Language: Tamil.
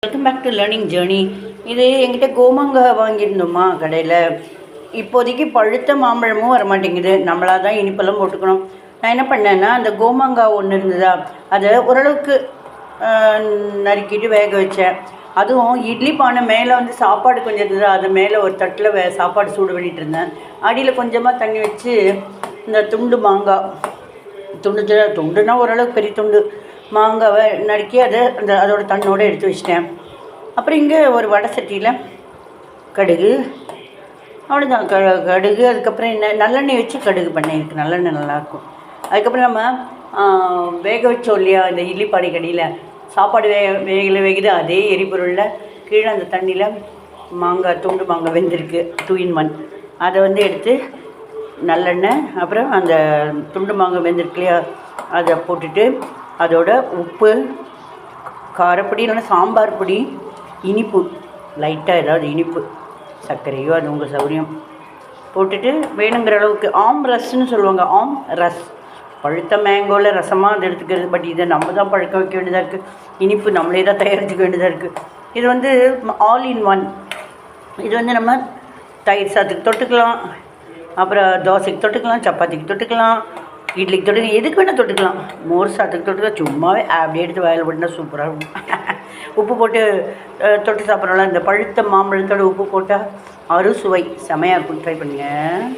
Welcome back to learning journey. இது என்கிட்ட கோமாங்காய் வாங்கியிருந்தோமா கடையில். இப்போதைக்கு பழுத்த மாம்பழமும் வரமாட்டேங்குது. நம்மளாக தான் இனிப்பெல்லாம் போட்டுக்கணும். நான் என்ன பண்ணேன்னா, அந்த கோமாங்காய் ஒன்று இருந்ததா, அதை ஓரளவுக்கு நறுக்கிட்டு வேக வச்சேன். அதுவும் இட்லி பானை மேலே வந்து சாப்பாடு கொஞ்சம் இருந்தது, அது மேலே ஒரு தட்டில் சாப்பாடு சூடு பண்ணிகிட்டு இருந்தேன். அடியில் கொஞ்சமாக தண்ணி வச்சு இந்த துண்டு மாங்காய் துண்டுனா ஓரளவுக்கு பெரிய துண்டு மாங்காவை நறுக்கி அதை அதோட தண்ணோடு எடுத்து வச்சிட்டேன். அப்புறம் இங்கே ஒரு வடை சட்டியில் கடுகு, அவ்வளோதான். கடுகு, அதுக்கப்புறம் என்ன நல்லெண்ணெய் வச்சு கடுகு பண்ணேன். எனக்கு நல்லெண்ணெய் நல்லாயிருக்கும். அதுக்கப்புறம் நம்ம வேக வச்சோம் இல்லையா, இந்த இட்லி பானை கடியில் சாப்பாடு வேகுது, அதே எரிபொருளில் கீழே அந்த தண்ணியில் மாங்காய் துண்டு மாங்காய் வெந்திருக்கு 2 in 1. அதை வந்து எடுத்து நல்லெண்ணெய், அப்புறம் அந்த துண்டு மாங்காய் வெந்திருக்கு இல்லையா, அதை போட்டுட்டு அதோட உப்பு, காரப்பொடி, இல்லைன்னா சாம்பார் பொடி, இனிப்பு லைட்டாக ஏதாவது இனிப்பு, சர்க்கரையோ அது உங்கள் சௌரியம் போட்டுட்டு வேணுங்கிற அளவுக்கு ஆம் ரஸ்ன்னு சொல்லுவாங்க. ஆம் ரஸ், பழுத்த மேங்கோவில் ரசமாக அது எடுத்துக்கிறது. பட் இதை நம்ம தான் பழுக்க வைக்க வேண்டியதாக இருக்குது. இனிப்பு நம்மளே தான் தயாரிக்க வேண்டியதாக இருக்குது. இது வந்து ஆல் இன் ஒன். இது வந்து நம்ம தயிர் சாதத்துக்கு தொட்டுக்கலாம், அப்புறம் தோசைக்கு தொட்டுக்கலாம், சப்பாத்திக்கு தொட்டுக்கலாம், இட்லிக்கு தொட்டுக்கலாம், எதுக்கு வேணால் தொட்டுக்கலாம். மோர் சாதத்துக்கு தொட்டுக்கலாம். சும்மாவே அப்படியே எடுத்து வயல் போட்டுனா சூப்பராக இருக்கும். உப்பு போட்டு தொட்டு சாப்பிட்றோம்ல, இந்த பழுத்த மாம்பழத்தோட உப்பு போட்டால் அறுசுவை செமையாக இருக்கும். ட்ரை பண்ணுங்கள்.